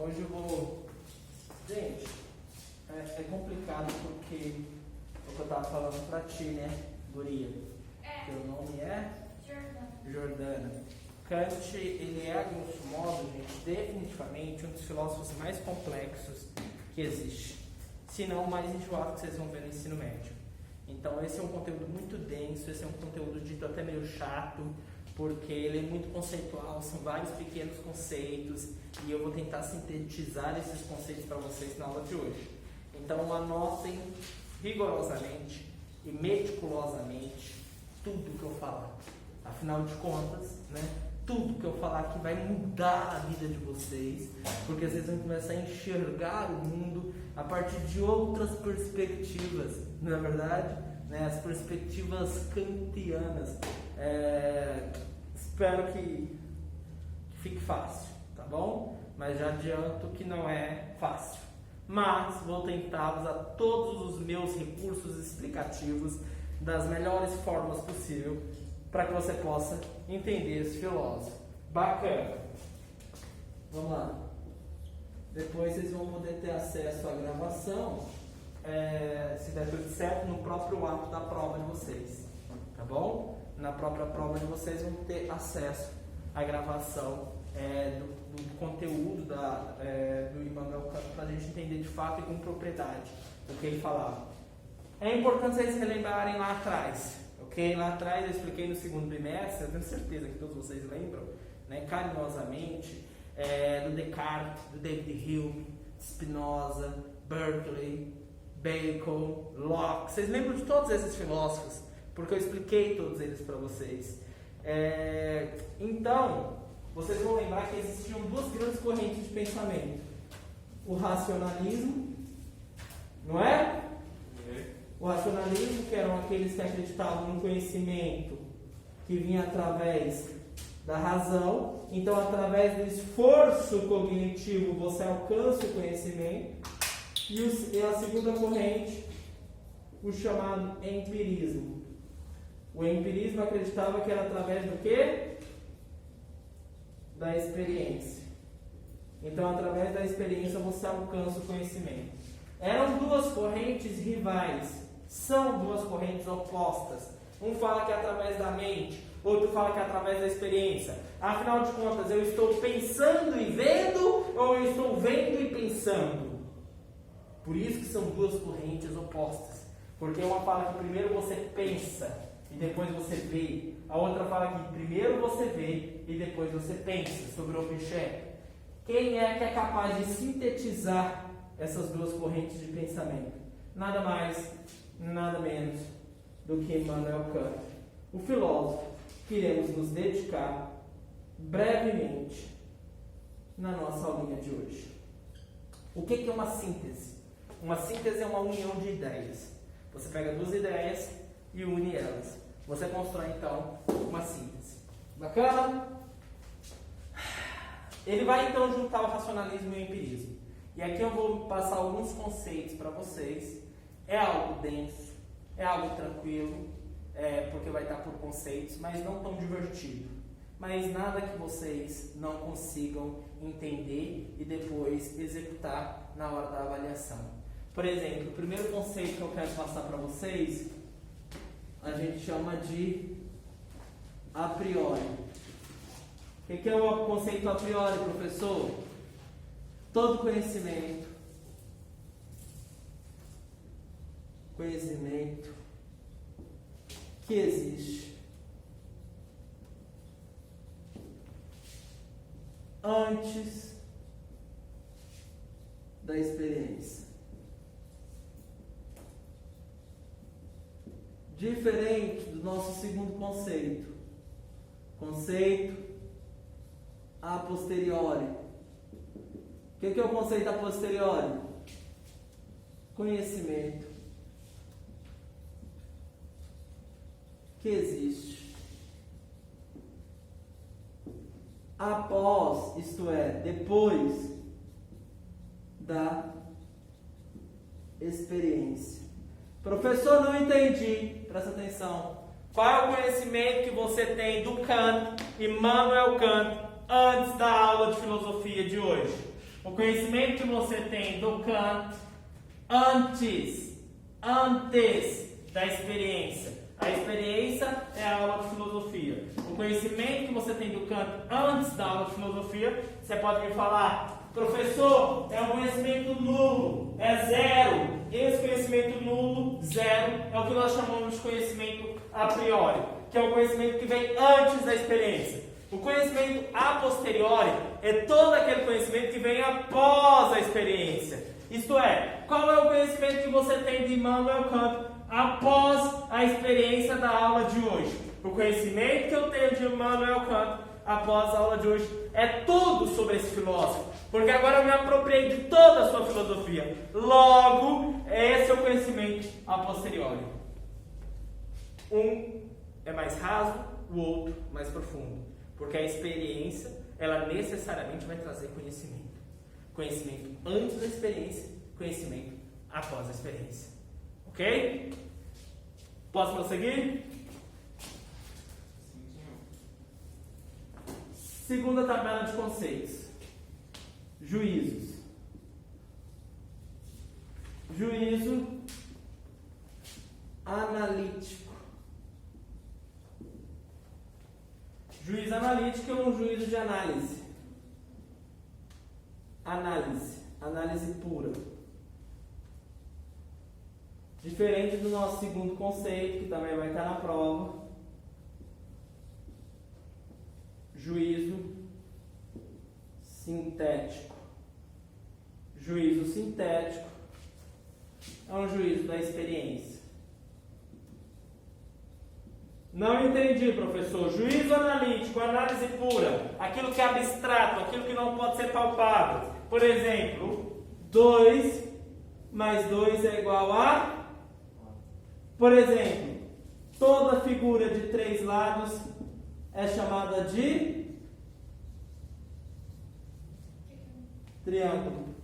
hoje eu vou... Gente, é complicado porque o que eu tava falando pra ti, né, guria? Teu nome é? Jordana. Kant, ele é, a grosso modo, gente, definitivamente um dos filósofos mais complexos que existe. Se não, o mais enjoado que vocês vão ver no ensino médio. Então, esse é um conteúdo muito denso, esse é um conteúdo dito até meio chato, porque ele é muito conceitual, são vários pequenos conceitos, e eu vou tentar sintetizar esses conceitos para vocês na aula de hoje. Então, anotem rigorosamente e meticulosamente tudo que eu falar. Afinal de contas, né, tudo que eu falar aqui vai mudar a vida de vocês, porque vocês vão começar a enxergar o mundo a partir de outras perspectivas, não é verdade? Né, as perspectivas kantianas. Espero que fique fácil, tá bom? Mas já adianto que não é fácil. Mas vou tentar usar todos os meus recursos explicativos das melhores formas possível para que você possa entender esse filósofo. Bacana. Vamos lá. Depois vocês vão poder ter acesso à gravação, se der tudo certo, no próprio ato da prova de vocês. Tá bom? Na própria prova de vocês vão ter acesso à gravação do conteúdo do Immanuel Kant, para a gente entender de fato e com propriedade o que ele falava. É importante vocês relembrarem lá atrás, ok? Lá atrás eu expliquei no segundo bimestre, eu tenho certeza que todos vocês lembram, né, carinhosamente, do Descartes, do David Hume, Spinoza, Berkeley, Bacon, Locke. Vocês lembram de todos esses filósofos? Porque eu expliquei todos eles para vocês. Então, vocês vão lembrar que existiam duas grandes correntes de pensamento. O racionalismo, não é? O racionalismo, que eram aqueles que acreditavam no conhecimento que vinha através da razão. Então, através do esforço cognitivo, você alcança o conhecimento. E a segunda corrente, o chamado empirismo. O empirismo acreditava que era através do quê? Da experiência. Então, através da experiência, você alcança o conhecimento. Eram duas correntes rivais. São duas correntes opostas. Um fala que é através da mente, outro fala que é através da experiência. Afinal de contas, eu estou pensando e vendo, ou eu estou vendo e pensando? Por isso que são duas correntes opostas. Porque uma fala que primeiro você pensa e depois você vê. A outra fala que primeiro você vê e depois você pensa sobre o objeto. Quem é que é capaz de sintetizar essas duas correntes de pensamento? Nada mais, nada menos do que Immanuel Kant, o filósofo que iremos nos dedicar brevemente na nossa aulinha de hoje. O que é uma síntese? Uma síntese é uma união de ideias. Você pega duas ideias e une elas. Você constrói, então, uma síntese. Bacana? Ele vai, então, juntar o racionalismo e o empirismo. E aqui eu vou passar alguns conceitos para vocês. É algo denso, é algo tranquilo, porque vai estar por conceitos, mas não tão divertido. Mas nada que vocês não consigam entender e depois executar na hora da avaliação. Por exemplo, o primeiro conceito que eu quero passar para vocês, a gente chama de a priori. O que é o conceito a priori, professor? Todo conhecimento que existe antes da experiência. Diferente do nosso segundo conceito, conceito a posteriori. O que é o conceito a posteriori? Conhecimento que existe após, isto é, depois da experiência. Professor, não entendi. Presta atenção. Qual é o conhecimento que você tem do Kant, Immanuel Kant, antes da aula de filosofia de hoje? O conhecimento que você tem do Kant antes da experiência. A experiência é a aula de filosofia. O conhecimento que você tem do Kant antes da aula de filosofia, você pode me falar, professor, é um conhecimento nulo, é zero. Esse conhecimento nulo, zero, é o que nós chamamos de conhecimento a priori, que é o conhecimento que vem antes da experiência. O conhecimento a posteriori é todo aquele conhecimento que vem após a experiência. Isto é, qual é o conhecimento que você tem de Immanuel Kant após a experiência da aula de hoje? O conhecimento que eu tenho de Immanuel Kant após a aula de hoje é tudo sobre esse filósofo, porque agora eu me apropriei de toda a sua filosofia. Logo, esse é o conhecimento a posteriori. Um é mais raso, o outro mais profundo, porque a experiência, ela necessariamente vai trazer conhecimento. Conhecimento antes da experiência, conhecimento após a experiência. Ok? Posso prosseguir? Segunda tabela de conceitos. Juízos. Juízo analítico. Juízo analítico é um juízo de análise. Análise pura. Diferente do nosso segundo conceito, que também vai estar na prova. Juízo sintético. Juízo sintético é um juízo da experiência. Não entendi, professor. Juízo analítico, análise pura, aquilo que é abstrato, aquilo que não pode ser palpável. Por exemplo, 2 mais 2 é igual a... Por exemplo, toda figura de 3 lados é chamada de triângulo.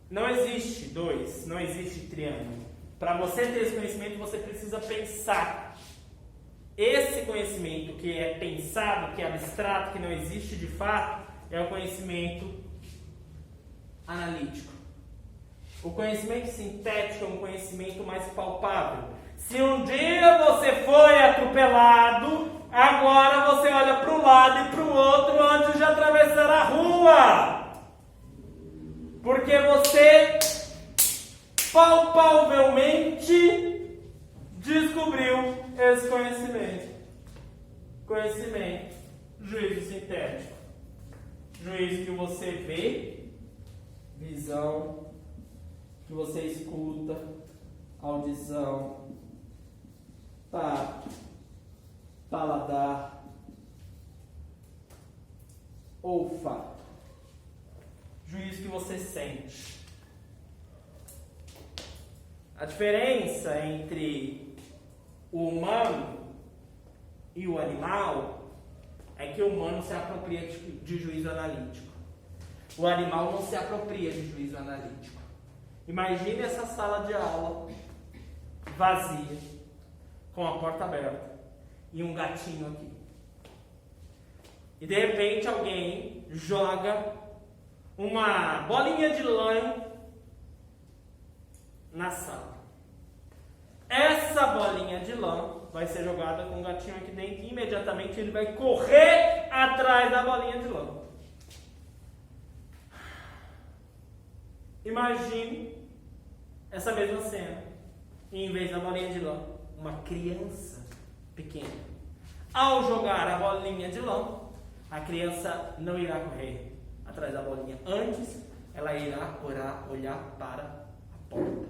Não existe 2, não existe triângulo. Para você ter esse conhecimento, você precisa pensar. Esse conhecimento que é pensado, que é abstrato, que não existe de fato, é o conhecimento analítico. O conhecimento sintético é um conhecimento mais palpável. Se um dia você foi atropelado, agora você olha para um lado e para o outro antes de atravessar a rua. Porque você palpavelmente descobriu esse conhecimento. Conhecimento, juízo sintético. Juízo que você vê, visão, que você escuta, audição, tato, paladar, olfato. Juízo que você sente. A diferença entre o humano e o animal é que o humano se apropria de juízo analítico. O animal não se apropria de juízo analítico. Imagine essa sala de aula vazia, com a porta aberta e um gatinho aqui. E de repente alguém joga uma bolinha de lã na sala. Essa bolinha de lã vai ser jogada com o gatinho aqui dentro e imediatamente ele vai correr atrás da bolinha de lã. Imagine essa mesma cena. E em vez da bolinha de lã, uma criança pequena. Ao jogar a bolinha de lã, a criança não irá correr atrás da bolinha. Antes, ela irá olhar para a porta.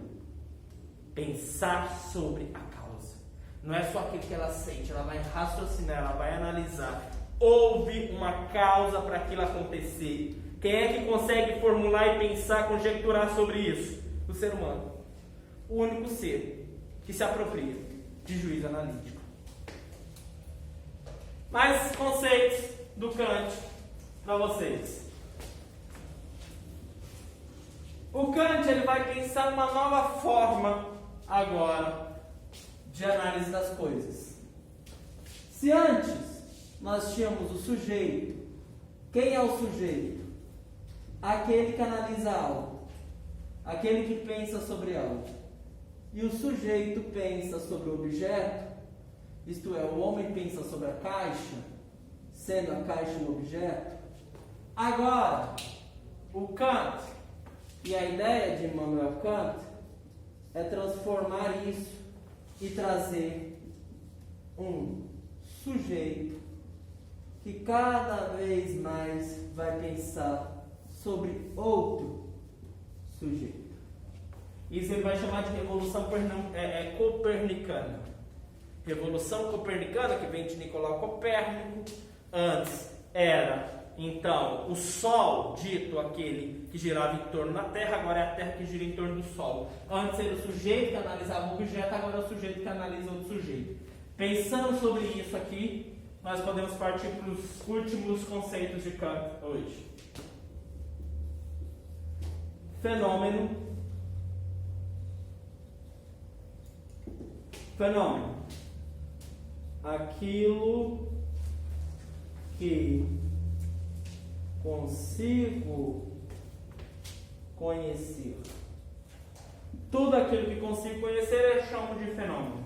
Pensar sobre a causa. Não é só aquilo que ela sente, ela vai raciocinar, ela vai analisar. Houve uma causa para aquilo acontecer. Quem é que consegue formular e pensar, conjecturar sobre isso? O ser humano. O único ser que se apropria de juízo analítico. Mais conceitos do Kant para vocês. O Kant ele vai pensar uma nova forma agora de análise das coisas. Se antes nós tínhamos o sujeito, quem é o sujeito? aquele que analisa algo, aquele que pensa sobre algo. E o sujeito pensa sobre o objeto, isto é, o homem pensa sobre a caixa, sendo a caixa um objeto. Agora, o Kant e a ideia de Immanuel Kant é transformar isso e trazer um sujeito que cada vez mais vai pensar sobre outro sujeito. Isso ele vai chamar de Revolução Copernicana. Revolução Copernicana, que vem de Nicolau Copérnico. Antes era, então, o Sol, dito aquele que girava em torno da Terra, agora é a Terra que gira em torno do Sol. Antes era o sujeito que analisava o objeto, agora é o sujeito que analisa outro sujeito. Pensando sobre isso aqui, nós podemos partir para os últimos conceitos de Kant hoje. Fenômeno. Aquilo que consigo conhecer. Tudo aquilo que consigo conhecer eu chamo de fenômeno.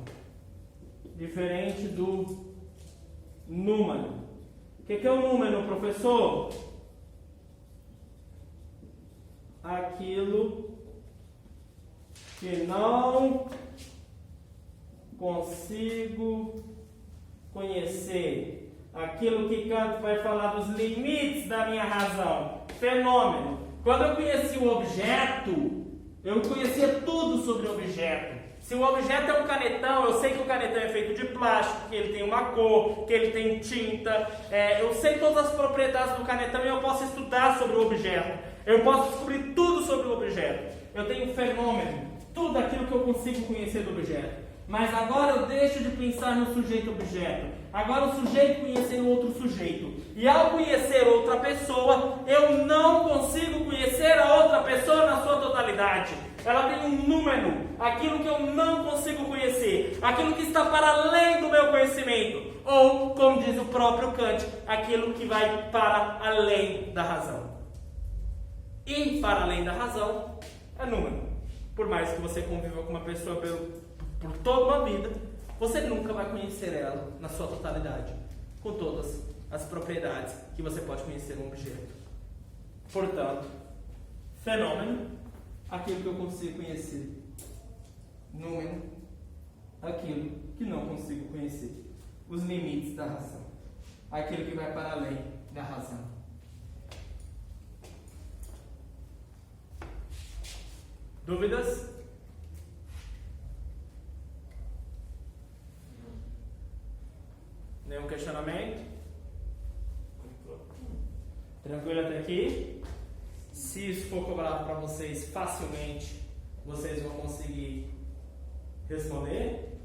Diferente do número. O que é o número, professor? Aquilo que não consigo conhecer. Aquilo que Kant vai falar dos limites da minha razão. Fenômeno. Quando eu conheci o objeto, eu conhecia tudo sobre o objeto. Se o objeto é um canetão, eu sei que o canetão é feito de plástico, que ele tem uma cor, que ele tem tinta. Eu sei todas as propriedades do canetão e eu posso estudar sobre o objeto. Eu posso descobrir tudo sobre o objeto. Eu tenho fenômeno, tudo aquilo que eu consigo conhecer do objeto. Mas agora eu deixo de pensar no sujeito-objeto. Agora o sujeito conhecendo outro sujeito. E ao conhecer outra pessoa, eu não consigo conhecer a outra pessoa na sua totalidade. Ela tem um número, aquilo que eu não consigo conhecer, aquilo que está para além do meu conhecimento. Ou, como diz o próprio Kant, aquilo que vai para além da razão. E para além da razão é número. Por mais que você conviva com uma pessoa por toda uma vida, você nunca vai conhecer ela na sua totalidade, com todas as propriedades que você pode conhecer um objeto. Portanto, fenômeno, aquilo que eu consigo conhecer. Número, aquilo que não consigo conhecer. Os limites da razão. Aquilo que vai para além da razão. Dúvidas? Nenhum questionamento? Tranquilo até aqui? Se isso for cobrado para vocês facilmente, vocês vão conseguir responder?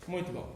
Muito bom.